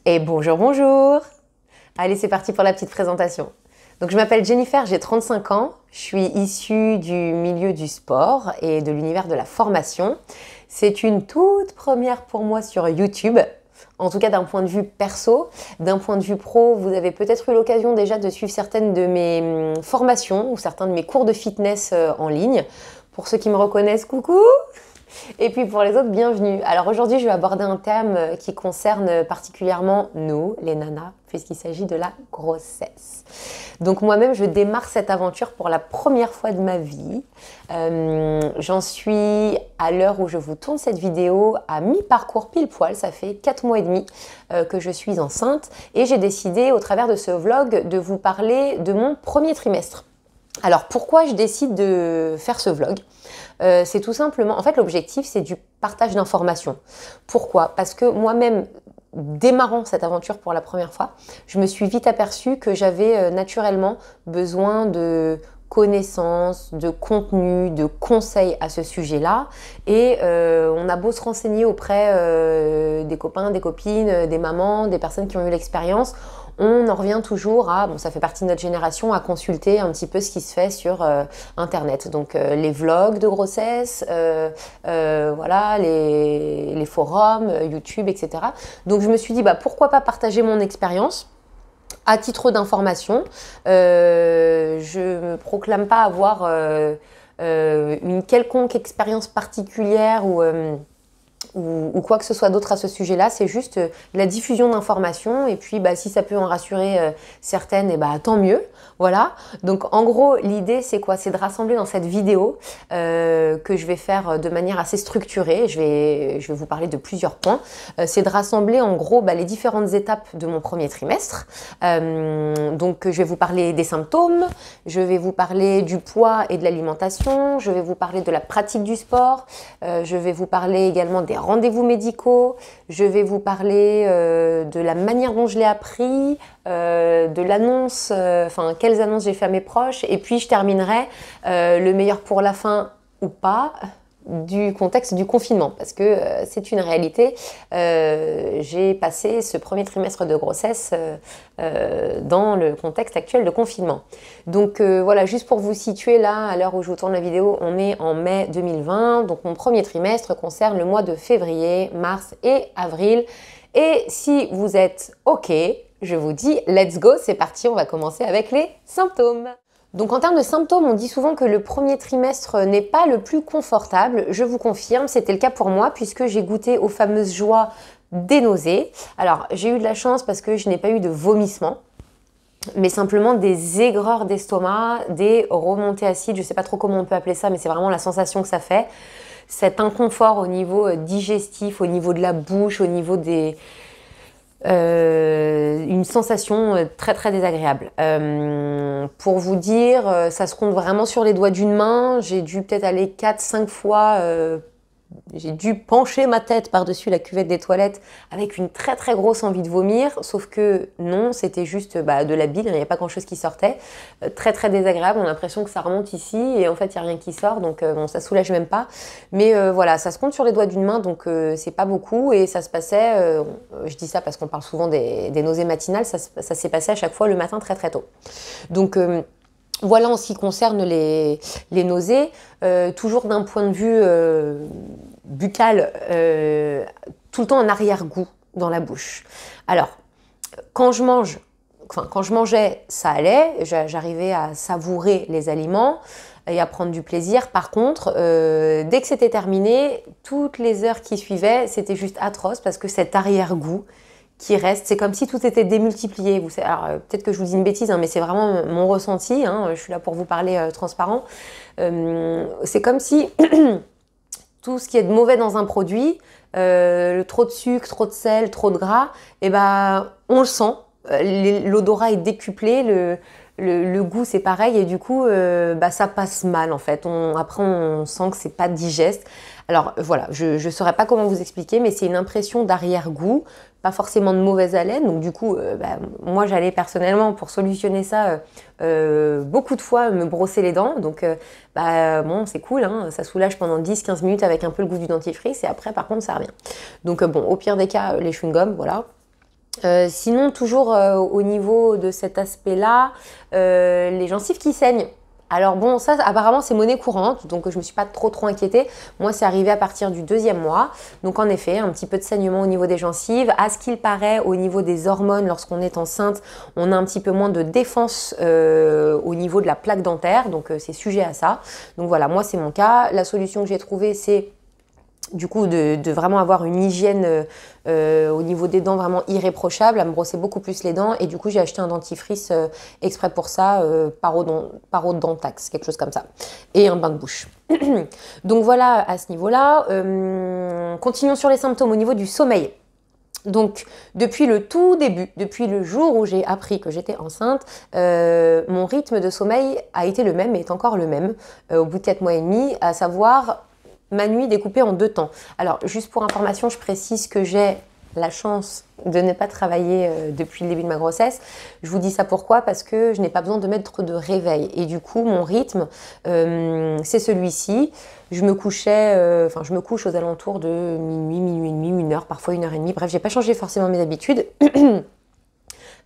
Et bonjour, bonjour! Allez, c'est parti pour la petite présentation. Donc, je m'appelle Jennifer, j'ai 35 ans. Je suis issue du milieu du sport et de l'univers de la formation. C'est une toute première pour moi sur YouTube. En tout cas, d'un point de vue perso, d'un point de vue pro, vous avez peut-être eu l'occasion déjà de suivre certaines de mes formations ou certains de mes cours de fitness en ligne. Pour ceux qui me reconnaissent, coucou! Et puis pour les autres, bienvenue. Alors aujourd'hui, je vais aborder un thème qui concerne particulièrement nous, les nanas, puisqu'il s'agit de la grossesse. Donc moi-même, je démarre cette aventure pour la première fois de ma vie. J'en suis, à l'heure où je vous tourne cette vidéo, à mi-parcours pile poil. Ça fait 4 mois et demi que je suis enceinte. Et j'ai décidé, au travers de ce vlog, de vous parler de mon premier trimestre. Alors pourquoi je décide de faire ce vlog? C'est tout simplement, en fait l'objectif c'est du partage d'informations. Pourquoi? Parce que moi-même, démarrant cette aventure pour la première fois, je me suis vite aperçue que j'avais naturellement besoin de connaissances, de contenu, de conseils à ce sujet-là. Et on a beau se renseigner auprès des copains, des copines, des mamans, des personnes qui ont eu l'expérience, on en revient toujours à, bon ça fait partie de notre génération, à consulter un petit peu ce qui se fait sur Internet. Donc les vlogs de grossesse, voilà, les forums, YouTube, etc. Donc je me suis dit, bah, pourquoi pas partager mon expérience à titre d'information. Je ne me proclame pas avoir une quelconque expérience particulière ou quoi que ce soit d'autre à ce sujet-là, c'est juste la diffusion d'informations et puis bah, si ça peut en rassurer certaines, et bah, tant mieux. Voilà, donc en gros l'idée c'est quoi? C'est de rassembler dans cette vidéo que je vais faire de manière assez structurée, je vais vous parler de plusieurs points, c'est de rassembler en gros bah, les différentes étapes de mon premier trimestre. Donc je vais vous parler des symptômes, je vais vous parler du poids et de l'alimentation, je vais vous parler de la pratique du sport, je vais vous parler également des rendez-vous médicaux, je vais vous parler de la manière dont je l'ai appris, de l'annonce, enfin quelles annonces j'ai fait à mes proches, et puis je terminerai le meilleur pour la fin ou pas du contexte du confinement, parce que c'est une réalité. J'ai passé ce premier trimestre de grossesse dans le contexte actuel de confinement. Donc voilà, juste pour vous situer là, à l'heure où je vous tourne la vidéo, on est en mai 2020, donc mon premier trimestre concerne le mois de février, mars et avril. Et si vous êtes OK, je vous dis let's go, c'est parti, on va commencer avec les symptômes. Donc en termes de symptômes, on dit souvent que le premier trimestre n'est pas le plus confortable. Je vous confirme, c'était le cas pour moi puisque j'ai goûté aux fameuses joies des nausées. Alors j'ai eu de la chance parce que je n'ai pas eu de vomissements, mais simplement des aigreurs d'estomac, des remontées acides, je ne sais pas trop comment on peut appeler ça, mais c'est vraiment la sensation que ça fait. Cet inconfort au niveau digestif, au niveau de la bouche, au niveau des... une sensation très très désagréable. Pour vous dire, ça se compte vraiment sur les doigts d'une main. J'ai dû peut-être aller 4-5 fois, j'ai dû pencher ma tête par-dessus la cuvette des toilettes avec une très très grosse envie de vomir, sauf que non, c'était juste bah, de la bile, il n'y a pas grand-chose qui sortait. Très très désagréable, on a l'impression que ça remonte ici et en fait il n'y a rien qui sort, donc bon, ça soulage même pas. Mais voilà, ça se compte sur les doigts d'une main, donc c'est pas beaucoup et ça se passait, je dis ça parce qu'on parle souvent des nausées matinales, ça s'est passé à chaque fois le matin très très tôt. Donc voilà en ce qui concerne les nausées, toujours d'un point de vue buccal, tout le temps un arrière-goût dans la bouche. Alors, quand je mangeais, ça allait, j'arrivais à savourer les aliments et à prendre du plaisir. Par contre, dès que c'était terminé, toutes les heures qui suivaient, c'était juste atroce parce que cet arrière-goût qui reste, c'est comme si tout était démultiplié. Vous savez, alors peut-être que je vous dis une bêtise, hein, mais c'est vraiment mon ressenti, hein, je suis là pour vous parler transparent. C'est comme si tout ce qui est de mauvais dans un produit, trop de sucre, trop de sel, trop de gras, et ben, on le sent, l'odorat est décuplé, le goût c'est pareil et du coup bah, ça passe mal en fait. Après on sent que c'est pas digeste. Alors voilà, je ne saurais pas comment vous expliquer, mais c'est une impression d'arrière-goût, pas forcément de mauvaise haleine. Donc du coup, bah, moi j'allais personnellement pour solutionner ça beaucoup de fois me brosser les dents. Donc bah, bon, c'est cool, hein, ça soulage pendant 10-15 minutes avec un peu le goût du dentifrice et après par contre ça revient. Donc bon, au pire des cas, les chewing-gums, voilà. Sinon, toujours au niveau de cet aspect-là, les gencives qui saignent. Alors bon, ça apparemment c'est monnaie courante, donc je me suis pas trop inquiétée. Moi c'est arrivé à partir du 2e mois. Donc en effet, un petit peu de saignement au niveau des gencives. À ce qu'il paraît, au niveau des hormones, lorsqu'on est enceinte, on a un petit peu moins de défense au niveau de la plaque dentaire. Donc c'est sujet à ça. Donc voilà, moi c'est mon cas. La solution que j'ai trouvée, c'est du coup de vraiment avoir une hygiène au niveau des dents vraiment irréprochable, à me brosser beaucoup plus les dents, et du coup j'ai acheté un dentifrice exprès pour ça, Parodontax, quelque chose comme ça, et un bain de bouche. Donc voilà à ce niveau-là. Continuons sur les symptômes au niveau du sommeil. Donc depuis le tout début, depuis le jour où j'ai appris que j'étais enceinte, mon rythme de sommeil a été le même et est encore le même au bout de 4 mois et demi, à savoir ma nuit découpée en 2 temps. Alors, juste pour information, je précise que j'ai la chance de ne pas travailler depuis le début de ma grossesse. Je vous dis ça pourquoi? Parce que je n'ai pas besoin de mettre de réveil. Et du coup, mon rythme, c'est celui-ci. Je me couchais, je me couche aux alentours de minuit, minuit et demi, 1 heure, parfois 1 heure et demie. Bref, j'ai pas changé forcément mes habitudes.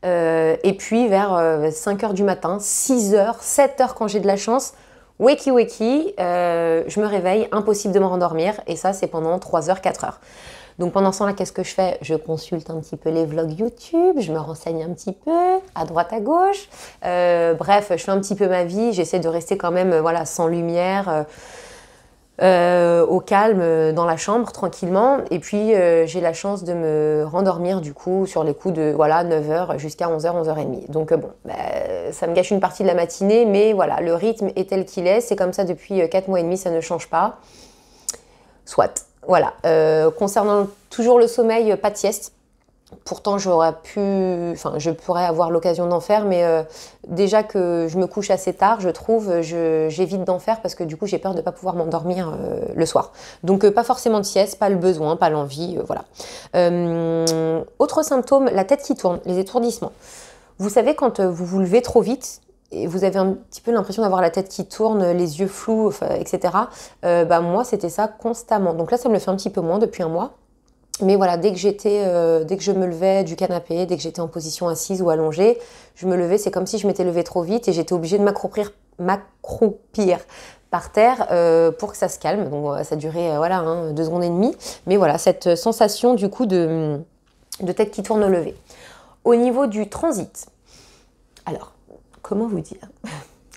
Et puis vers 5 heures du matin, 6 heures, 7 heures quand j'ai de la chance, wakey wakey, je me réveille, impossible de me rendormir, et ça c'est pendant 3 heures, 4 heures. Donc pendant ce temps-là, qu'est-ce que je fais? Je consulte un petit peu les vlogs YouTube, je me renseigne un petit peu, à droite, à gauche. Bref, je fais un petit peu ma vie, j'essaie de rester quand même voilà, sans lumière, au calme, dans la chambre, tranquillement. Et puis j'ai la chance de me rendormir du coup sur les coups de voilà, 9h jusqu'à 11h, 11h30. Donc bon, ça me gâche une partie de la matinée, mais voilà, le rythme est tel qu'il est. C'est comme ça depuis 4 mois et demi, ça ne change pas. Soit. Voilà. Concernant toujours le sommeil, pas de sieste. Pourtant, je pourrais avoir l'occasion d'en faire, mais déjà que je me couche assez tard, je trouve, j'évite d'en faire parce que du coup, j'ai peur de ne pas pouvoir m'endormir le soir. Donc, pas forcément de sieste, pas le besoin, pas l'envie, voilà. Autre symptôme, la tête qui tourne, les étourdissements. Vous savez, quand vous vous levez trop vite, et vous avez un petit peu l'impression d'avoir la tête qui tourne, les yeux flous, etc. Moi, c'était ça constamment. Donc là, ça me le fait un petit peu moins depuis 1 mois. Mais voilà, dès que je me levais du canapé, dès que j'étais en position assise ou allongée, je me levais, c'est comme si je m'étais levée trop vite et j'étais obligée de m'accroupir par terre pour que ça se calme. Donc ça durait 2 secondes et demie. Mais voilà, cette sensation du coup de tête qui tourne au lever. Au niveau du transit, alors, comment vous dire?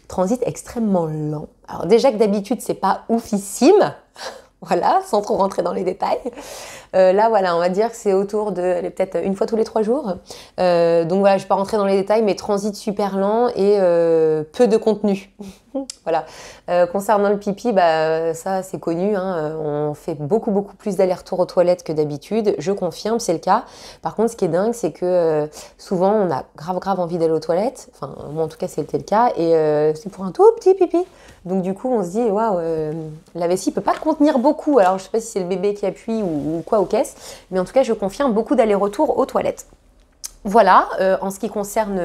Transit extrêmement lent. Alors déjà que d'habitude, c'est pas oufissime. Voilà, sans trop rentrer dans les détails. Là, voilà, on va dire que c'est autour de peut-être 1 fois tous les 3 jours. Donc voilà, je ne vais pas rentrer dans les détails, mais transit super lent et peu de contenu. Voilà. Concernant le pipi, ça c'est connu, hein, on fait beaucoup plus d'allers-retours aux toilettes que d'habitude. Je confirme, c'est le cas. Par contre, ce qui est dingue, c'est que souvent on a grave envie d'aller aux toilettes. Enfin, moi en tout cas, c'était le cas. Et c'est pour un tout petit pipi. Donc du coup, on se dit, waouh, la vessie peut pas contenir beaucoup. Alors je sais pas si c'est le bébé qui appuie ou quoi aux caisses, mais en tout cas, je confirme beaucoup d'allers-retours aux toilettes. Voilà, en ce qui concerne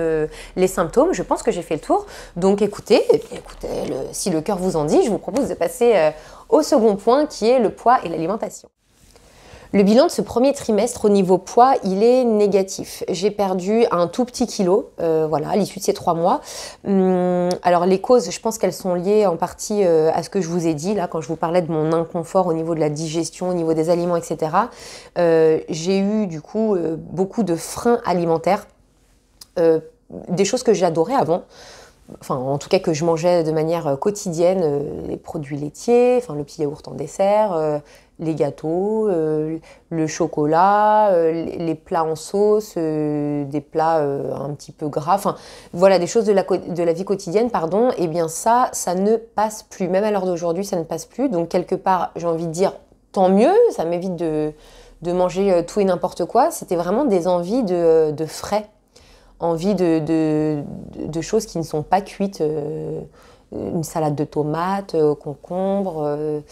les symptômes, je pense que j'ai fait le tour. Donc écoutez, si le cœur vous en dit, je vous propose de passer au second point qui est le poids et l'alimentation. Le bilan de ce premier trimestre au niveau poids, il est négatif. J'ai perdu un tout petit kilo, à l'issue de ces 3 mois. Alors les causes, je pense qu'elles sont liées en partie à ce que je vous ai dit là quand je vous parlais de mon inconfort au niveau de la digestion, au niveau des aliments, etc. J'ai eu du coup beaucoup de freins alimentaires, des choses que j'adorais avant. Enfin, en tout cas que je mangeais de manière quotidienne, les produits laitiers, le petit yaourt en dessert, les gâteaux, le chocolat, les plats en sauce, des plats un petit peu gras, voilà, des choses de la vie quotidienne, pardon, et bien ça ne passe plus. Même à l'heure d'aujourd'hui, ça ne passe plus. Donc quelque part, j'ai envie de dire, tant mieux, ça m'évite de manger tout et n'importe quoi. C'était vraiment des envies de frais. Envie de choses qui ne sont pas cuites, une salade de tomates, concombre,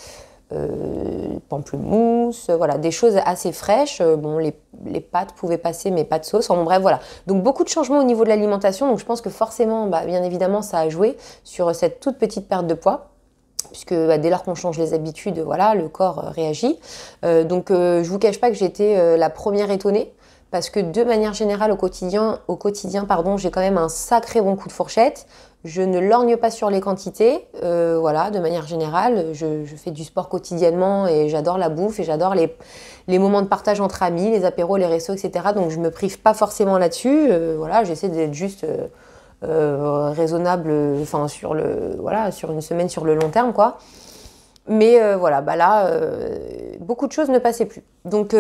pamplemousse, voilà, des choses assez fraîches. Bon, les pâtes pouvaient passer, mais pas de sauce. Bon, bref, voilà. Donc beaucoup de changements au niveau de l'alimentation. Donc je pense que forcément, bien évidemment, ça a joué sur cette toute petite perte de poids. Puisque dès lors qu'on change les habitudes, voilà, le corps réagit. Donc je vous cache pas que j'étais la première étonnée. parce que de manière générale au quotidien pardon, j'ai quand même un sacré bon coup de fourchette. Je ne lorgne pas sur les quantités, voilà, de manière générale. Je fais du sport quotidiennement et j'adore la bouffe et j'adore les moments de partage entre amis, les apéros, les restos, etc. Donc je me prive pas forcément là-dessus. Voilà, j'essaie d'être juste raisonnable, enfin voilà, sur une semaine, sur le long terme, quoi. Mais voilà, bah là, beaucoup de choses ne passaient plus. Donc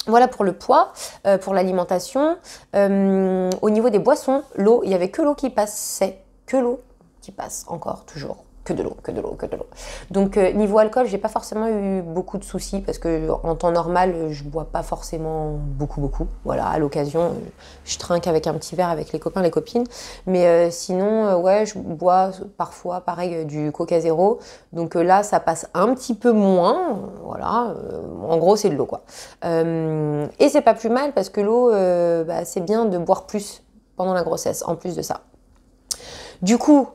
voilà pour le poids, pour l'alimentation. Au niveau des boissons, l'eau, il n'y avait que l'eau qui passait, que l'eau qui passe encore, toujours. Que de l'eau, que de l'eau, que de l'eau. Donc niveau alcool, j'ai pas forcément eu beaucoup de soucis parce que en temps normal, je bois pas forcément beaucoup. Voilà, à l'occasion, je trinque avec un petit verre avec les copains, les copines. Mais sinon, ouais, je bois parfois, pareil, du Coca Zéro. Donc là, ça passe un petit peu moins. Voilà, en gros, c'est de l'eau, quoi. Et c'est pas plus mal parce que l'eau, bah, c'est bien de boire plus pendant la grossesse, en plus de ça. Du coup,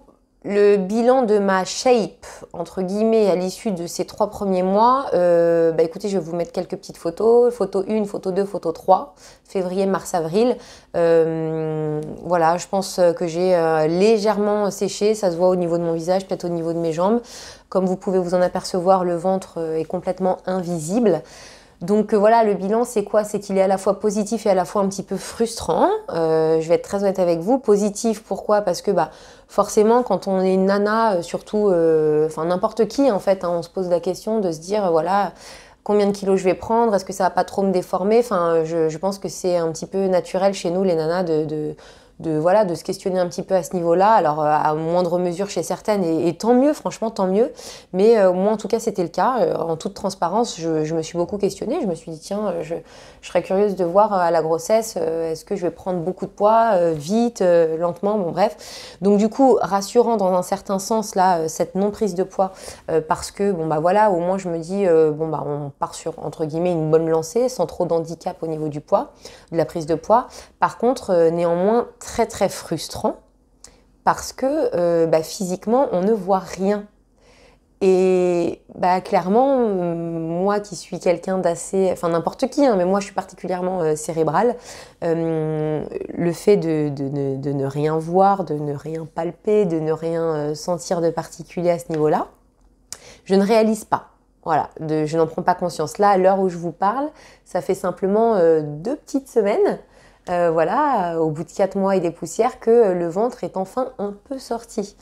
le bilan de ma shape, entre guillemets, à l'issue de ces 3 premiers mois, bah écoutez, je vais vous mettre quelques petites photos. Photo 1, photo 2, photo 3, février, mars, avril. Voilà, je pense que j'ai légèrement séché, ça se voit au niveau de mon visage, peut-être au niveau de mes jambes. Comme vous pouvez vous en apercevoir, le ventre est complètement invisible. Donc voilà, le bilan, c'est quoi? C'est qu'il est à la fois positif et à la fois un petit peu frustrant. Je vais être très honnête avec vous. Positif, pourquoi? Parce que bah, forcément, quand on est une nana, surtout, enfin n'importe qui en fait, hein, on se pose la question de se dire, voilà, combien de kilos je vais prendre? Est-ce que ça va pas trop me déformer? Enfin, je pense que c'est un petit peu naturel chez nous, les nanas, voilà, de se questionner un petit peu à ce niveau-là. Alors, à moindre mesure chez certaines, et tant mieux, franchement, tant mieux. Mais moi, en tout cas, c'était le cas. En toute transparence, je me suis beaucoup questionnée. Je me suis dit, tiens, je serais curieuse de voir à la grossesse, est-ce que je vais prendre beaucoup de poids, vite, lentement, bon bref. Donc du coup, rassurant dans un certain sens, là, cette non-prise de poids, parce que, bon bah voilà, au moins je me dis, bon bah on part sur, entre guillemets, une bonne lancée, sans trop d'handicap au niveau du poids, de la prise de poids. Par contre, néanmoins, très frustrant parce que bah, physiquement on ne voit rien et bah, clairement moi qui suis quelqu'un d'assez, enfin n'importe qui hein, mais moi je suis particulièrement cérébrale, le fait de ne rien voir, de ne rien palper, de ne rien sentir de particulier à ce niveau-là, je ne réalise pas. Voilà, je n'en prends pas conscience. Là, à l'heure où je vous parle, ça fait simplement 2 petites semaines, voilà, au bout de 4 mois et des poussières, que le ventre est enfin un peu sorti.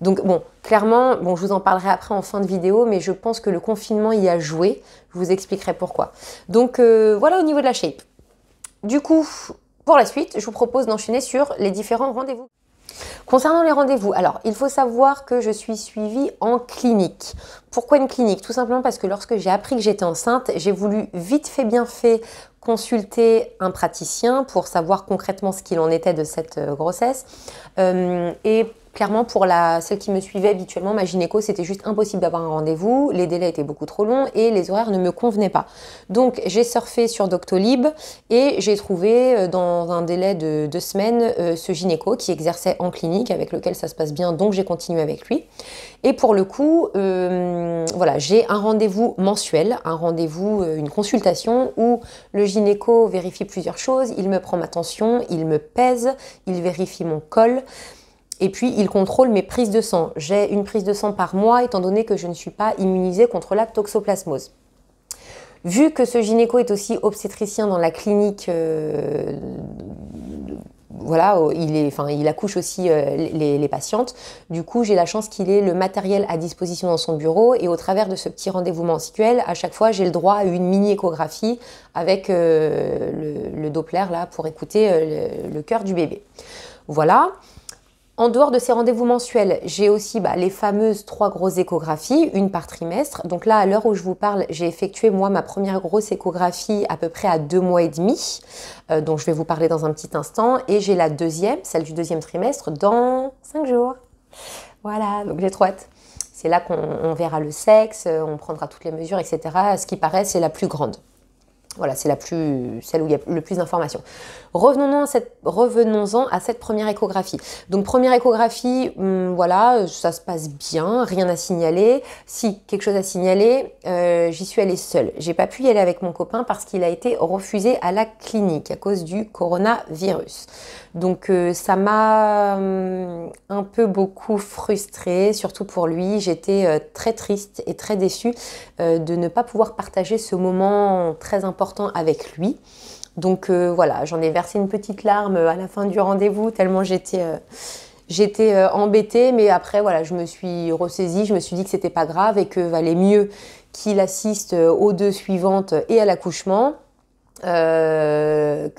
Donc bon, clairement, bon, je vous en parlerai après en fin de vidéo, mais je pense que le confinement y a joué. Je vous expliquerai pourquoi. Donc voilà au niveau de la shape. Du coup, pour la suite, je vous propose d'enchaîner sur les différents rendez-vous. Concernant les rendez-vous, alors il faut savoir que je suis suivie en clinique. Pourquoi une clinique? Tout simplement parce que lorsque j'ai appris que j'étais enceinte, j'ai voulu vite fait bien fait consulter un praticien pour savoir concrètement ce qu'il en était de cette grossesse. Et clairement, pour celle qui me suivait habituellement, ma gynéco, c'était juste impossible d'avoir un rendez-vous. Les délais étaient beaucoup trop longs et les horaires ne me convenaient pas. Donc, j'ai surfé sur Doctolib et j'ai trouvé dans un délai de 2 semaines ce gynéco qui exerçait en clinique avec lequel ça se passe bien. Donc, j'ai continué avec lui. Et pour le coup, voilà, j'ai un rendez-vous mensuel, un rendez-vous, une consultation où le gynéco vérifie plusieurs choses. Il me prend ma tension, il me pèse, il vérifie mon col. Et puis, il contrôle mes prises de sang. J'ai une prise de sang par mois, étant donné que je ne suis pas immunisée contre la toxoplasmose. Vu que ce gynéco est aussi obstétricien dans la clinique, voilà, il accouche aussi les patientes. Du coup, j'ai la chance qu'il ait le matériel à disposition dans son bureau. Et au travers de ce petit rendez-vous mensuel, à chaque fois, j'ai le droit à une mini-échographie avec le Doppler là, pour écouter le cœur du bébé. Voilà. En dehors de ces rendez-vous mensuels, j'ai aussi les fameuses 3 grosses échographies, une par trimestre. Donc là, à l'heure où je vous parle, j'ai effectué moi ma première grosse échographie à peu près à 2 mois et demi, dont je vais vous parler dans un petit instant. Et j'ai la deuxième, celle du 2e trimestre, dans 5 jours. Voilà, donc j'ai trop hâte. C'est là qu'on verra le sexe, on prendra toutes les mesures, etc. À ce qui paraît, c'est la plus grande. Voilà, c'est celle où il y a le plus d'informations. Revenons-en à cette première échographie. Donc première échographie, voilà, ça se passe bien, rien à signaler. Si, quelque chose à signaler, j'y suis allée seule. J'ai pas pu y aller avec mon copain parce qu'il a été refusé à la clinique à cause du coronavirus. Donc ça m'a un peu beaucoup frustrée, surtout pour lui. J'étais très triste et très déçue de ne pas pouvoir partager ce moment très important avec lui. Donc voilà, j'en ai versé une petite larme à la fin du rendez-vous, tellement j'étais embêtée. Mais après, voilà, je me suis ressaisie, je me suis dit que c'était pas grave et que valait mieux qu'il assiste aux 2 suivantes et à l'accouchement que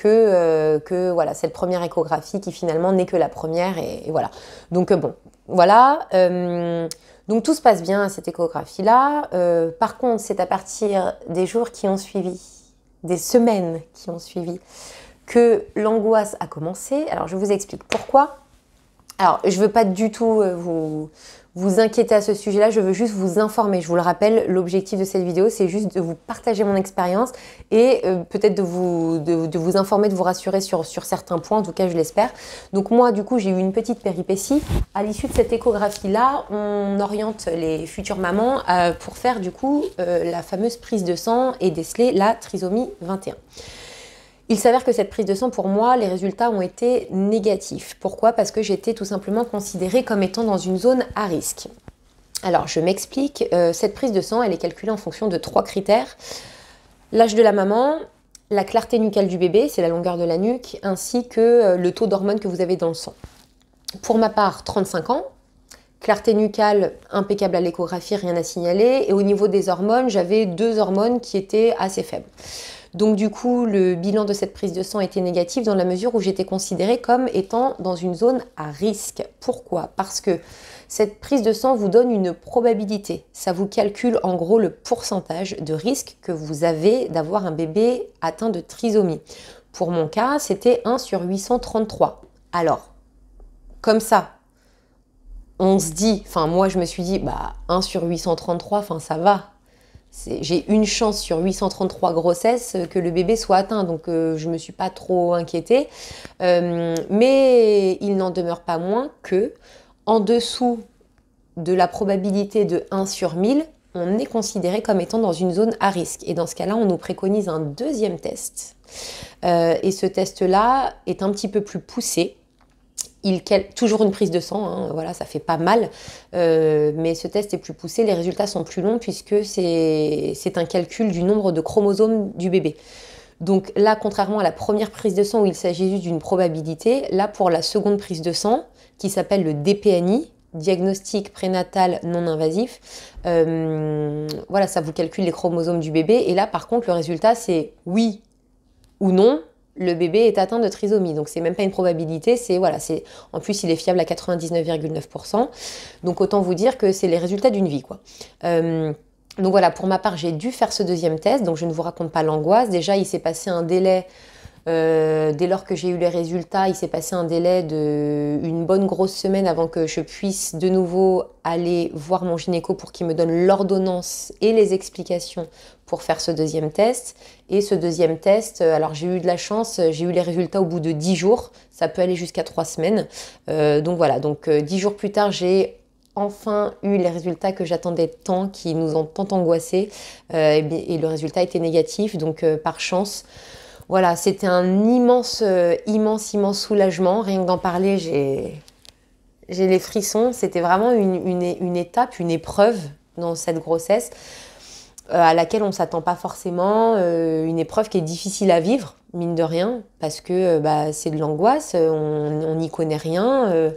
voilà, cette première échographie qui finalement n'est que la première. Et voilà. Donc bon, voilà. Donc tout se passe bien à cette échographie-là. Par contre, c'est à partir des jours qui ont suivi, des semaines qui ont suivi, que l'angoisse a commencé. Alors je vous explique pourquoi. Alors je ne veux pas du tout vous inquiéter à ce sujet-là, je veux juste vous informer. Je vous le rappelle, l'objectif de cette vidéo, c'est juste de vous partager mon expérience et peut-être de vous informer, de vous rassurer sur certains points, en tout cas je l'espère. Donc moi, du coup, j'ai eu une petite péripétie. À l'issue de cette échographie-là, on oriente les futures mamans pour faire du coup la fameuse prise de sang et déceler la trisomie 21. Il s'avère que cette prise de sang, pour moi, les résultats ont été négatifs. Pourquoi? Parce que j'étais tout simplement considérée comme étant dans une zone à risque. Alors, je m'explique. Cette prise de sang, elle est calculée en fonction de 3 critères. L'âge de la maman, la clarté nucale du bébé, c'est la longueur de la nuque, ainsi que le taux d'hormones que vous avez dans le sang. Pour ma part, 35 ans. Clarté nucale impeccable à l'échographie, rien à signaler. Et au niveau des hormones, j'avais 2 hormones qui étaient assez faibles. Donc du coup, le bilan de cette prise de sang était négatif dans la mesure où j'étais considérée comme étant dans une zone à risque. Pourquoi? Parce que cette prise de sang vous donne une probabilité. Ça vous calcule en gros le pourcentage de risque que vous avez d'avoir un bébé atteint de trisomie. Pour mon cas, c'était 1 sur 833. Alors, comme ça, on se dit, enfin moi je me suis dit, 1 sur 833, ça va. J'ai une chance sur 833 grossesses que le bébé soit atteint, donc je ne me suis pas trop inquiétée. Mais il n'en demeure pas moins que, en dessous de la probabilité de 1 sur 1000, on est considéré comme étant dans une zone à risque. Et dans ce cas-là, on nous préconise un deuxième test. Et ce test-là est un petit peu plus poussé. Toujours une prise de sang, hein, voilà, ça fait pas mal, mais ce test est plus poussé, les résultats sont plus longs puisque c'est un calcul du nombre de chromosomes du bébé. Donc là, contrairement à la première prise de sang où il s'agit juste d'une probabilité, là pour la seconde prise de sang, qui s'appelle le DPNI, diagnostic prénatal non invasif, voilà, ça vous calcule les chromosomes du bébé, et là par contre le résultat c'est oui ou non, le bébé est atteint de trisomie. Donc c'est même pas une probabilité, en plus il est fiable à 99,9%. Donc autant vous dire que c'est les résultats d'une vie, quoi. Donc voilà, pour ma part, j'ai dû faire ce deuxième test, donc je ne vous raconte pas l'angoisse. Déjà, il s'est passé un délai, dès lors que j'ai eu les résultats, il s'est passé un délai d'une bonne grosse semaine avant que je puisse de nouveau aller voir mon gynéco pour qu'il me donne l'ordonnance et les explications pour faire ce deuxième test. Et ce deuxième test, alors j'ai eu de la chance, j'ai eu les résultats au bout de 10 jours, ça peut aller jusqu'à 3 semaines. Donc voilà, 10 jours plus tard, j'ai enfin eu les résultats que j'attendais tant, qui nous ont tant angoissés, et le résultat était négatif, donc par chance. Voilà, c'était un immense soulagement. Rien que d'en parler, j'ai les frissons. C'était vraiment une étape, une épreuve dans cette grossesse à laquelle on ne s'attend pas forcément. Une épreuve qui est difficile à vivre, mine de rien, parce que c'est de l'angoisse, on n'y connaît rien,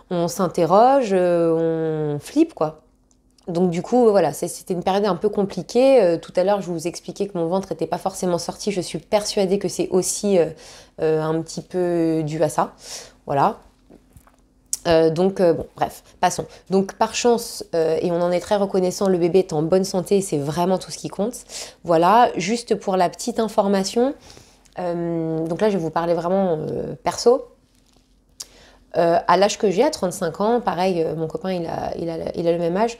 on s'interroge, on flippe, quoi. Donc du coup, voilà, c'était une période un peu compliquée. Tout à l'heure, je vous expliquais que mon ventre n'était pas forcément sorti. Je suis persuadée que c'est aussi un petit peu dû à ça. Voilà. Bon, bref, passons. Donc par chance, et on en est très reconnaissant, le bébé est en bonne santé, c'est vraiment tout ce qui compte. Voilà, juste pour la petite information, donc là je vais vous parler vraiment perso. À l'âge que j'ai, à 35 ans, pareil, mon copain il a le même âge,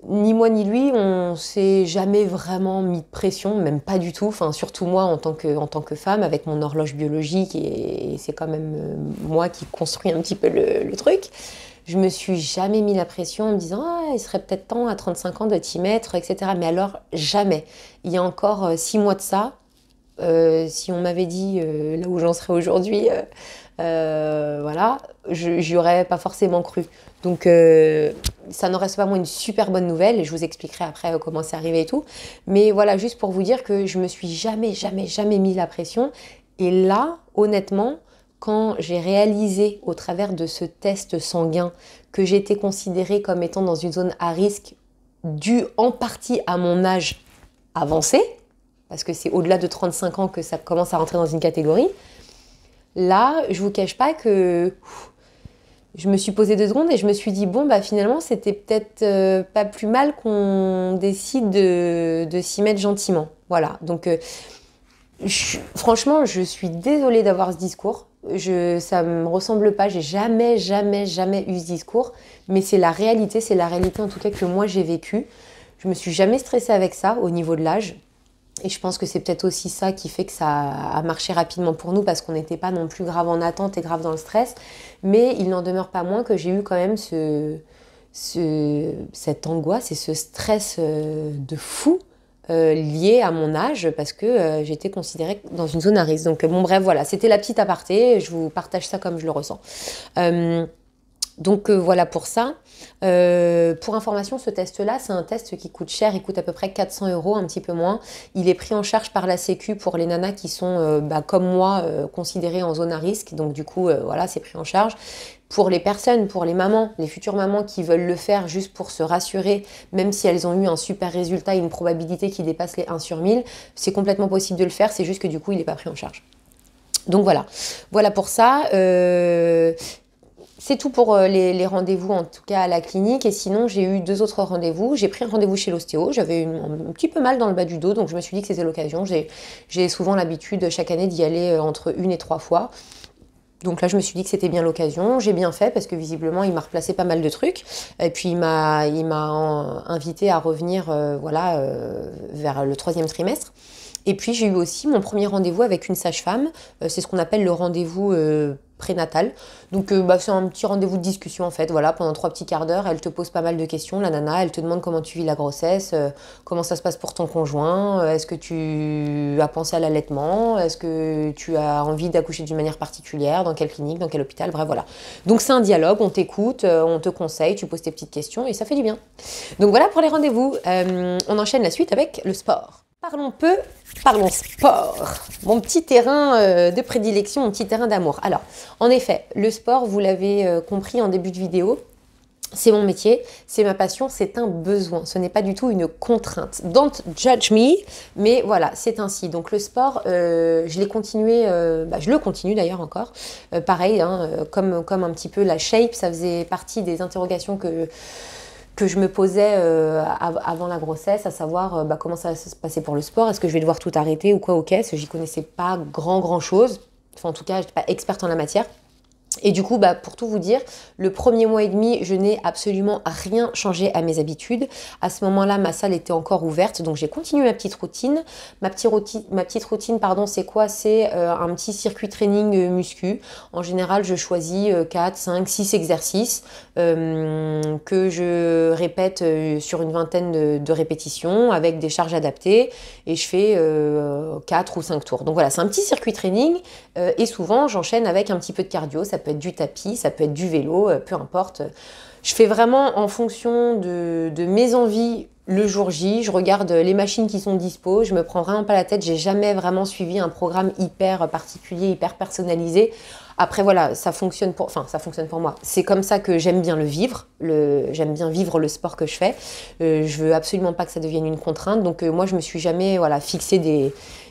ni moi ni lui, on s'est jamais vraiment mis de pression, même pas du tout. Enfin, surtout moi en tant que femme, avec mon horloge biologique, et c'est quand même moi qui construis un petit peu le truc. Je me suis jamais mis la pression en me disant ah, il serait peut-être temps à 35 ans de t'y mettre, etc. Mais alors, jamais. Il y a encore 6 mois de ça, si on m'avait dit là où j'en serais aujourd'hui, voilà, j'y aurais pas forcément cru. Donc ça n'en reste pas moins une super bonne nouvelle et je vous expliquerai après comment c'est arrivé et tout. Mais voilà, juste pour vous dire que je me suis jamais mis la pression. Et là, honnêtement, quand j'ai réalisé au travers de ce test sanguin que j'étais considérée comme étant dans une zone à risque due en partie à mon âge avancé, parce que c'est au-delà de 35 ans que ça commence à rentrer dans une catégorie, là, je vous cache pas que je me suis posé 2 secondes et je me suis dit, bon, bah finalement, c'était peut-être pas plus mal qu'on décide de s'y mettre gentiment. Voilà, donc franchement, je suis désolée d'avoir ce discours. Ça me ressemble pas, j'ai jamais eu ce discours, mais c'est la réalité en tout cas que moi j'ai vécu. Je me suis jamais stressée avec ça au niveau de l'âge. Et je pense que c'est peut-être aussi ça qui fait que ça a marché rapidement pour nous, parce qu'on n'était pas non plus grave en attente et grave dans le stress. Mais il n'en demeure pas moins que j'ai eu quand même cette angoisse et ce stress de fou lié à mon âge, parce que j'étais considérée dans une zone à risque. Donc bon bref, voilà, c'était la petite aparté, je vous partage ça comme je le ressens. Donc voilà pour ça. Pour information, ce test-là, c'est un test qui coûte cher, il coûte à peu près 400 €, un petit peu moins. Il est pris en charge par la Sécu pour les nanas qui sont, comme moi, considérées en zone à risque. Donc du coup, voilà, c'est pris en charge. Pour les personnes, pour les mamans, les futures mamans qui veulent le faire juste pour se rassurer, même si elles ont eu un super résultat et une probabilité qui dépasse les 1 sur 1000, c'est complètement possible de le faire, c'est juste que du coup, il n'est pas pris en charge. Donc voilà pour ça. C'est tout pour les rendez-vous, en tout cas à la clinique. Et sinon, j'ai eu 2 autres rendez-vous. J'ai pris un rendez-vous chez l'ostéo. J'avais un petit peu mal dans le bas du dos, donc je me suis dit que c'était l'occasion. J'ai souvent l'habitude chaque année d'y aller entre 1 et 3 fois. Donc là, je me suis dit que c'était bien l'occasion. J'ai bien fait parce que visiblement, il m'a replacé pas mal de trucs. Et puis, il m'a invité à revenir vers le 3e trimestre. Et puis, j'ai eu aussi mon premier rendez-vous avec une sage-femme. C'est ce qu'on appelle le rendez-vous prénatal. Donc, c'est un petit rendez-vous de discussion, en fait. Voilà, pendant 3 petits quarts d'heure, elle te pose pas mal de questions, la nana. Elle te demande comment tu vis la grossesse, comment ça se passe pour ton conjoint, est-ce que tu as pensé à l'allaitement, est-ce que tu as envie d'accoucher d'une manière particulière, dans quelle clinique, dans quel hôpital, bref, voilà. Donc, c'est un dialogue, on t'écoute, on te conseille, tu poses tes petites questions et ça fait du bien. Donc, voilà pour les rendez-vous. On enchaîne la suite avec le sport. Parlons sport. Mon petit terrain de prédilection, mon petit terrain d'amour. Alors, en effet, le sport, vous l'avez compris en début de vidéo, c'est mon métier, c'est ma passion, c'est un besoin. Ce n'est pas du tout une contrainte. Don't judge me, mais voilà, c'est ainsi. Donc le sport, je l'ai continué, je le continue d'ailleurs encore. Pareil, hein, comme un petit peu la shape, ça faisait partie des interrogations que je me posais avant la grossesse, à savoir comment ça va se passer pour le sport, est-ce que je vais devoir tout arrêter ou quoi au caisse. J'y connaissais pas grand chose, enfin en tout cas, je n'étais pas experte en la matière. Et du coup, pour tout vous dire, le 1er mois et demi, je n'ai absolument rien changé à mes habitudes. À ce moment-là, ma salle était encore ouverte, donc j'ai continué ma petite routine. Ma petite routine, c'est quoi? C'est un petit circuit training muscu. En général, je choisis 4, 5, 6 exercices que je répète sur une vingtaine de répétitions avec des charges adaptées, et je fais 4 ou 5 tours. Donc voilà, c'est un petit circuit training et souvent, j'enchaîne avec un petit peu de cardio. Ça peut être du tapis, ça peut être du vélo, peu importe. Je fais vraiment en fonction de mes envies le jour J. Je regarde les machines qui sont dispo, je me prends vraiment pas la tête. J'ai jamais vraiment suivi un programme hyper particulier, hyper personnalisé. Après voilà, ça fonctionne pour moi. C'est comme ça que j'aime bien le vivre. J'aime bien vivre le sport que je fais. Je veux absolument pas que ça devienne une contrainte. Donc moi, je me suis jamais fixé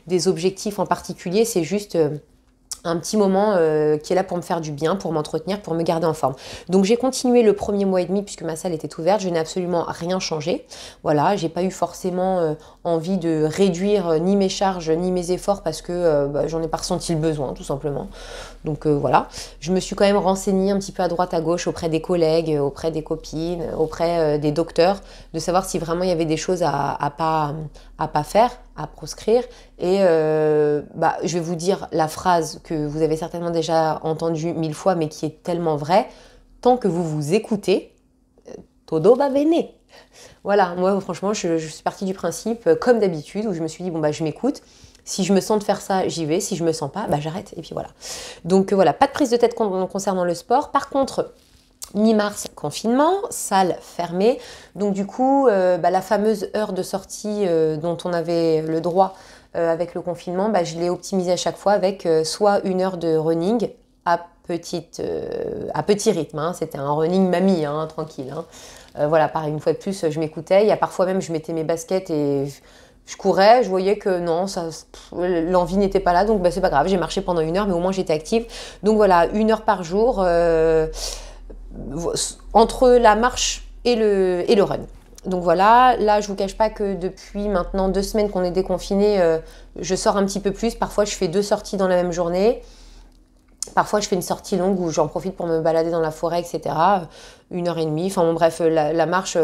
des objectifs en particulier. C'est juste un petit moment qui est là pour me faire du bien, pour m'entretenir, pour me garder en forme. Donc j'ai continué le premier mois et demi puisque ma salle était ouverte, je n'ai absolument rien changé. Voilà, j'ai pas eu forcément envie de réduire ni mes charges ni mes efforts parce que j'en ai pas ressenti le besoin tout simplement. Donc voilà, je me suis quand même renseignée un petit peu à droite à gauche auprès des collègues, auprès des copines, auprès des docteurs, de savoir si vraiment il y avait des choses à pas faire, à proscrire. Et je vais vous dire la phrase que vous avez certainement déjà entendue 1000 fois, mais qui est tellement vraie. Tant que vous vous écoutez, todo va bene. Voilà, moi franchement, je suis partie du principe, comme d'habitude, où je me suis dit, bon je m'écoute. Si je me sens de faire ça, j'y vais. Si je me sens pas, j'arrête. Et puis voilà. Donc voilà, pas de prise de tête concernant le sport. Par contre, mi-mars, confinement, salle fermée. Donc du coup, la fameuse heure de sortie dont on avait le droit avec le confinement, je l'ai optimisée à chaque fois avec soit une heure de running à petit rythme. Hein. C'était un running mamie, hein, tranquille. Hein. Voilà, pareil, une fois de plus, je m'écoutais. Il y a parfois même, je mettais mes baskets et je courais. Je voyais que non, l'envie n'était pas là. Donc c'est pas grave, j'ai marché pendant une heure, mais au moins j'étais active. Donc voilà, une heure par jour. Entre la marche et le run. Donc voilà, là je vous cache pas que depuis maintenant 2 semaines qu'on est déconfiné, je sors un petit peu plus. Parfois je fais 2 sorties dans la même journée. Parfois je fais une sortie longue où j'en profite pour me balader dans la forêt, etc. 1 heure et demie. Enfin bon bref, la marche,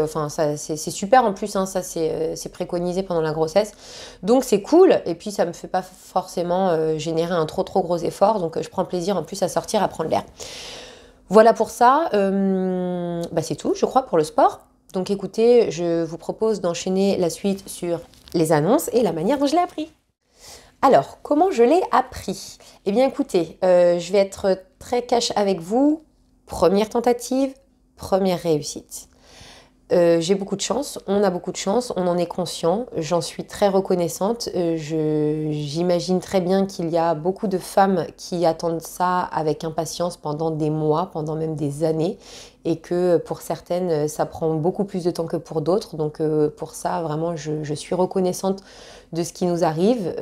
c'est super en plus, hein, ça c'est préconisé pendant la grossesse. Donc c'est cool et puis ça me fait pas forcément générer un trop gros effort. Donc je prends plaisir en plus à sortir, à prendre l'air. Voilà pour ça, c'est tout je crois pour le sport. Donc écoutez, je vous propose d'enchaîner la suite sur les annonces et la manière dont je l'ai appris. Alors, comment je l'ai appris? Eh bien écoutez, je vais être très cash avec vous. Première tentative, première réussite. J'ai beaucoup de chance, on a beaucoup de chance, on en est conscient, j'en suis très reconnaissante. J'imagine très bien qu'il y a beaucoup de femmes qui attendent ça avec impatience pendant des mois, pendant même des années, et que pour certaines, ça prend beaucoup plus de temps que pour d'autres. Donc pour ça, vraiment, je suis reconnaissante de ce qui nous arrive.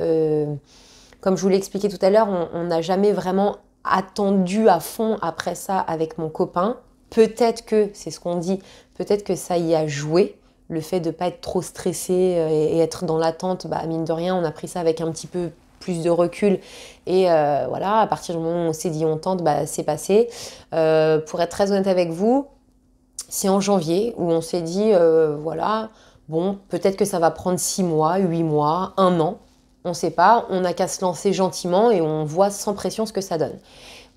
Comme je vous l'ai expliqué tout à l'heure, on n'a jamais vraiment attendu à fond après ça avec mon copain. Peut-être que, c'est ce qu'on dit, peut-être que ça y a joué, le fait de ne pas être trop stressé et être dans l'attente, mine de rien, on a pris ça avec un petit peu plus de recul. Et voilà, à partir du moment où on s'est dit on tente, c'est passé. Pour être très honnête avec vous, c'est en janvier où on s'est dit, voilà, bon, peut-être que ça va prendre 6 mois, 8 mois, 1 an. On ne sait pas, on n'a qu'à se lancer gentiment et on voit sans pression ce que ça donne.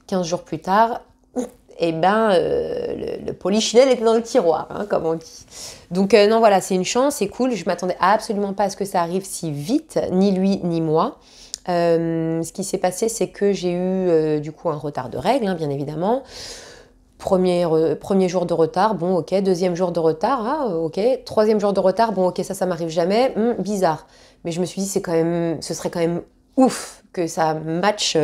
15 jours plus tard, le polichinelle était dans le tiroir, hein, comme on dit. Donc non, voilà, c'est une chance, c'est cool. Je m'attendais absolument pas à ce que ça arrive si vite, ni lui, ni moi. Ce qui s'est passé, c'est que j'ai eu du coup un retard de règles, hein, bien évidemment. Premier jour de retard, bon ok. Deuxième jour de retard, ah ok. Troisième jour de retard, bon ok, ça m'arrive jamais. Bizarre. Mais je me suis dit, ce serait quand même ouf que ça matche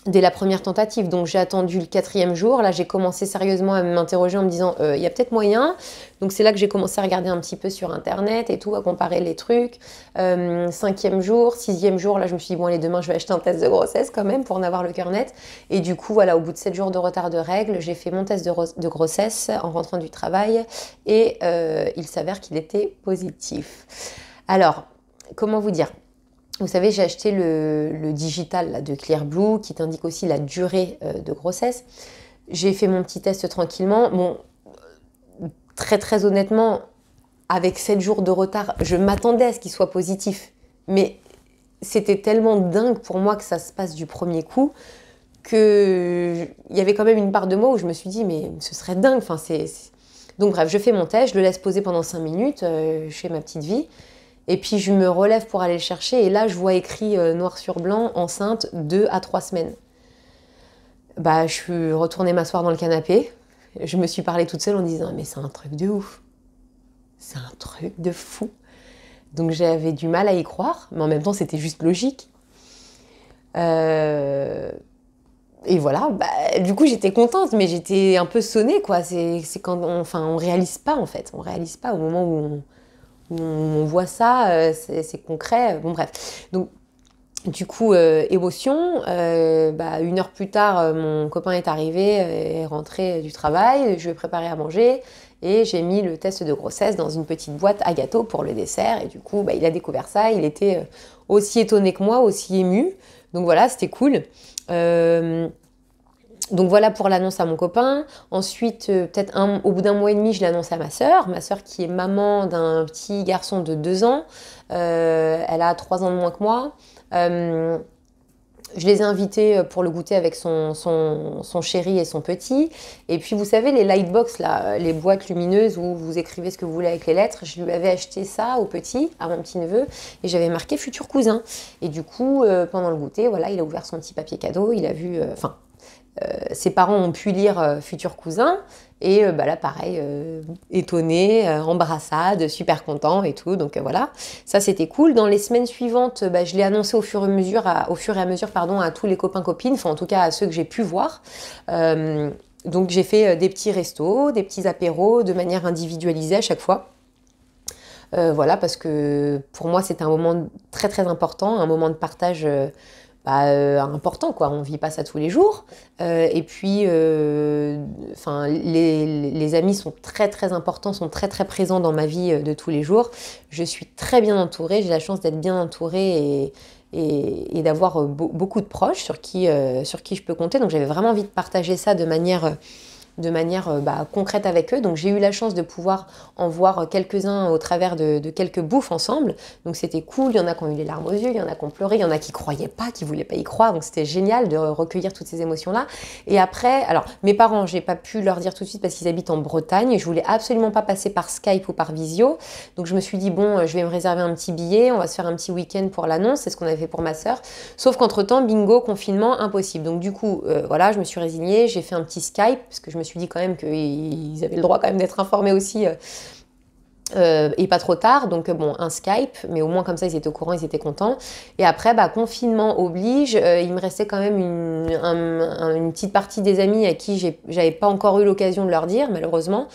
dès la première tentative. Donc j'ai attendu le 4e jour. Là, j'ai commencé sérieusement à m'interroger en me disant, il y a peut-être moyen. Donc c'est là que j'ai commencé à regarder un petit peu sur Internet et tout, à comparer les trucs. 5e jour, 6e jour, là je me suis dit, bon allez, demain je vais acheter un test de grossesse quand même pour en avoir le cœur net. Et du coup, voilà, au bout de 7 jours de retard de règles, j'ai fait mon test de grossesse en rentrant du travail. Et il s'avère qu'il était positif. Alors, comment vous dire ? Vous savez, j'ai acheté le digital là, de Clearblue qui t'indique aussi la durée de grossesse. J'ai fait mon petit test tranquillement. Bon, très honnêtement, avec 7 jours de retard, je m'attendais à ce qu'il soit positif. Mais c'était tellement dingue pour moi que ça se passe du premier coup qu'il y avait quand même une part de moi où je me suis dit, mais ce serait dingue. Enfin, Donc bref, je fais mon test, je le laisse poser pendant 5 minutes, je fais ma petite vie. Et puis je me relève pour aller le chercher et là je vois écrit noir sur blanc, enceinte 2 à 3 semaines. Je suis retournée m'asseoir dans le canapé, je me suis parlé toute seule en disant mais c'est un truc de ouf, c'est un truc de fou. Donc j'avais du mal à y croire, mais en même temps c'était juste logique. Et voilà, du coup j'étais contente, mais j'étais un peu sonnée quoi. C'est quand on réalise pas en fait, on réalise pas au moment où on voit ça, c'est concret. Bon bref, donc Du coup, émotion. Une heure plus tard, mon copain est arrivé, est rentré du travail. Je lui ai préparé à manger et j'ai mis le test de grossesse dans une petite boîte à gâteaux pour le dessert. Et du coup, il a découvert ça. Il était aussi étonné que moi, aussi ému. Donc voilà, c'était cool. Donc voilà pour l'annonce à mon copain. Ensuite, peut-être au bout d'un mois et demi, je l'ai annoncé à ma sœur qui est maman d'un petit garçon de 2 ans. Elle a 3 ans de moins que moi. Je les ai invités pour le goûter avec son chéri et son petit. Et puis, vous savez, les lightbox, là, les boîtes lumineuses où vous écrivez ce que vous voulez avec les lettres, je lui avais acheté ça au petit, à mon petit-neveu, et j'avais marqué futur cousin. Et du coup, pendant le goûter, voilà, il a ouvert son petit papier cadeau, il a vu, ses parents ont pu lire futur cousin. Et là, pareil, étonné, embrassade, super content et tout. Donc voilà, ça c'était cool. Dans les semaines suivantes, je l'ai annoncé au fur et à mesure, à tous les copains-copines, enfin en tout cas à ceux que j'ai pu voir. Donc j'ai fait des petits restos, des petits apéros de manière individualisée à chaque fois. Voilà, parce que pour moi c'était un moment très très important, un moment de partage important, quoi. On vit pas ça tous les jours. Et puis, les amis sont très très importants, sont très très présents dans ma vie de tous les jours. Je suis très bien entourée, j'ai la chance d'être bien entourée et d'avoir beaucoup de proches sur qui je peux compter. Donc j'avais vraiment envie de partager ça de manière concrète avec eux. Donc j'ai eu la chance de pouvoir en voir quelques-uns au travers de quelques bouffes ensemble. Donc c'était cool, il y en a qui ont eu les larmes aux yeux, il y en a qui ont pleuré, il y en a qui croyaient pas, qui voulaient pas y croire. Donc c'était génial de recueillir toutes ces émotions-là. Et après, alors mes parents, j'ai pas pu leur dire tout de suite parce qu'ils habitent en Bretagne et je voulais absolument pas passer par Skype ou par visio. Donc je me suis dit, bon, je vais me réserver un petit billet, on va se faire un petit week-end pour l'annonce, c'est ce qu'on avait fait pour ma sœur. Sauf qu'entre-temps, bingo, confinement, impossible. Donc du coup, voilà, je me suis résignée, j'ai fait un petit Skype parce que je me suis dit quand même qu'ils avaient le droit quand même d'être informés aussi et pas trop tard, donc bon, un Skype, mais au moins comme ça ils étaient au courant, ils étaient contents. Et après, confinement oblige, il me restait quand même une petite partie des amis à qui j'avais pas encore eu l'occasion de leur dire, malheureusement.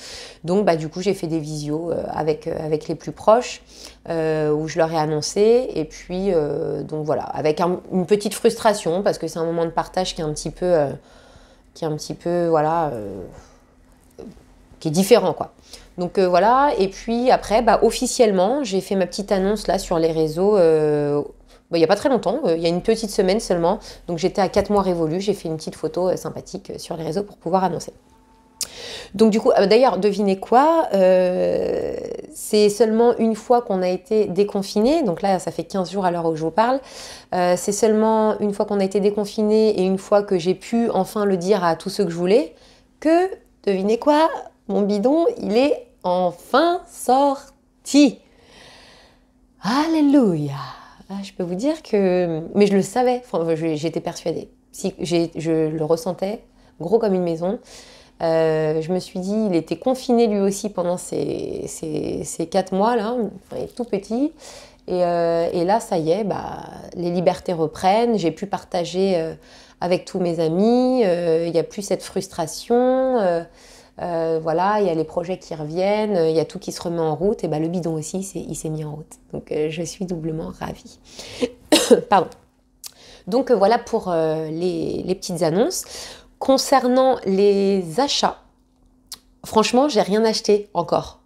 Donc du coup j'ai fait des visios avec les plus proches, où je leur ai annoncé, et puis donc voilà, avec une petite frustration, parce que c'est un moment de partage qui est un petit peu voilà, qui est différent, quoi. Donc voilà, et puis après, officiellement, j'ai fait ma petite annonce là sur les réseaux il n'y a pas très longtemps, il y a une petite semaine seulement. Donc j'étais à 4 mois révolus, j'ai fait une petite photo sympathique sur les réseaux pour pouvoir annoncer. Donc du coup, d'ailleurs, devinez quoi, c'est seulement une fois qu'on a été déconfiné, donc là ça fait 15 jours à l'heure où je vous parle, c'est seulement une fois qu'on a été déconfiné et une fois que j'ai pu enfin le dire à tous ceux que je voulais, que, devinez quoi, mon bidon, il est enfin sorti. Alléluia. Je peux vous dire que... Mais je le savais, j'étais persuadée. Si, je le ressentais, gros comme une maison. Je me suis dit, il était confiné lui aussi pendant ces 4 mois là, il est tout petit. Et là, ça y est, les libertés reprennent. J'ai pu partager avec tous mes amis. Il n'y a plus cette frustration. Voilà, il y a les projets qui reviennent. Il y a tout qui se remet en route. Et le bidon aussi, il s'est mis en route. Donc, je suis doublement ravie. Pardon. Donc, voilà pour les petites annonces. Concernant les achats, franchement, j'ai rien acheté encore.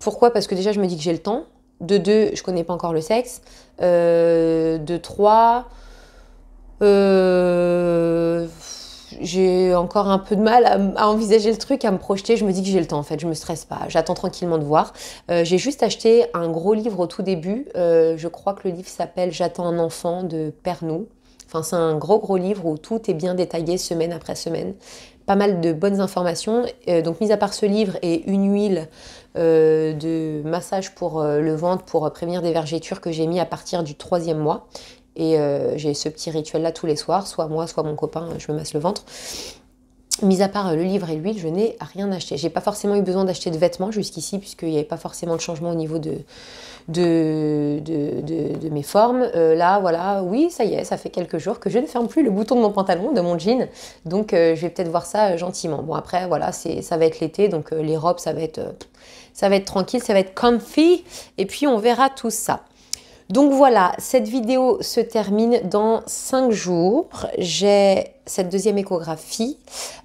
Pourquoi ? Parce que déjà, je me dis que j'ai le temps. De 2, je connais pas encore le sexe. De 3, j'ai encore un peu de mal à envisager le truc, à me projeter. Je me dis que j'ai le temps, en fait. Je me stresse pas. J'attends tranquillement de voir. J'ai juste acheté un gros livre au tout début. Je crois que le livre s'appelle « J'attends un enfant » de Pernou. Enfin, c'est un gros livre où tout est bien détaillé semaine après semaine. Pas mal de bonnes informations. Donc, mis à part ce livre et une huile de massage pour le ventre pour prévenir des vergetures que j'ai mis à partir du 3e mois. Et j'ai ce petit rituel-là tous les soirs. Soit moi, soit mon copain, je me masse le ventre. Mis à part le livre et l'huile, je n'ai rien acheté. J'ai pas forcément eu besoin d'acheter de vêtements jusqu'ici, puisqu'il n'y avait pas forcément de changement au niveau de mes formes. Là, voilà, oui, ça y est, ça fait quelques jours que je ne ferme plus le bouton de mon pantalon, de mon jean. Donc, je vais peut-être voir ça gentiment. Bon, après, voilà, ça va être l'été, donc les robes, ça va être tranquille, ça va être comfy. Et puis, on verra tout ça. Donc voilà, cette vidéo se termine dans 5 jours. J'ai cette deuxième échographie.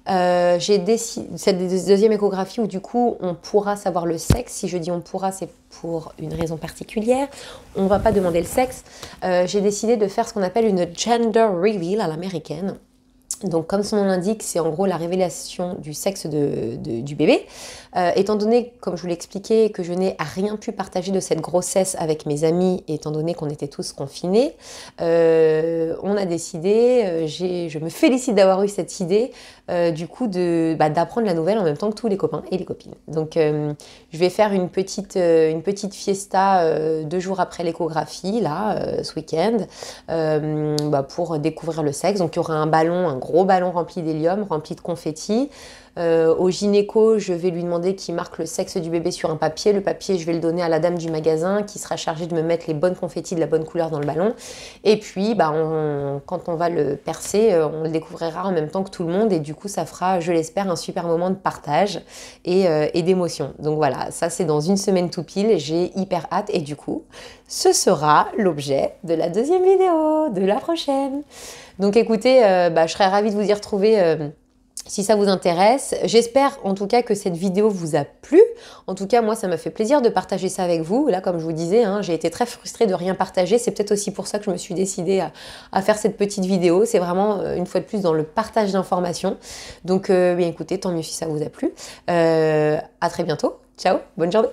Cette deuxième échographie où du coup on pourra savoir le sexe. Si je dis on pourra, c'est pour une raison particulière. On ne va pas demander le sexe. J'ai décidé de faire ce qu'on appelle une gender reveal à l'américaine. Donc comme son nom l'indique, c'est en gros la révélation du sexe du bébé. Étant donné, comme je vous l'ai expliqué, que je n'ai rien pu partager de cette grossesse avec mes amis, étant donné qu'on était tous confinés, on a décidé, je me félicite d'avoir eu cette idée, du coup d'apprendre la nouvelle en même temps que tous les copains et les copines. Donc je vais faire une petite fiesta 2 jours après l'échographie, là, ce week-end, pour découvrir le sexe. Donc il y aura un gros ballon rempli d'hélium, rempli de confettis. Au gynéco, je vais lui demander qu'il marque le sexe du bébé sur un papier. Le papier, je vais le donner à la dame du magasin qui sera chargée de me mettre les bonnes confettis de la bonne couleur dans le ballon. Et puis, quand on va le percer, on le découvrira en même temps que tout le monde. Et du coup, ça fera, je l'espère, un super moment de partage et d'émotion. Donc voilà, ça c'est dans une semaine tout pile. J'ai hyper hâte. Et du coup, ce sera l'objet de la deuxième vidéo, de la prochaine. Donc écoutez, je serais ravie de vous y retrouver si ça vous intéresse. J'espère en tout cas que cette vidéo vous a plu. En tout cas, moi, ça m'a fait plaisir de partager ça avec vous. Là, comme je vous disais, j'ai été très frustrée de rien partager. C'est peut-être aussi pour ça que je me suis décidée à faire cette petite vidéo. C'est vraiment, une fois de plus, dans le partage d'informations. Donc, bien écoutez, tant mieux si ça vous a plu. À très bientôt. Ciao, bonne journée.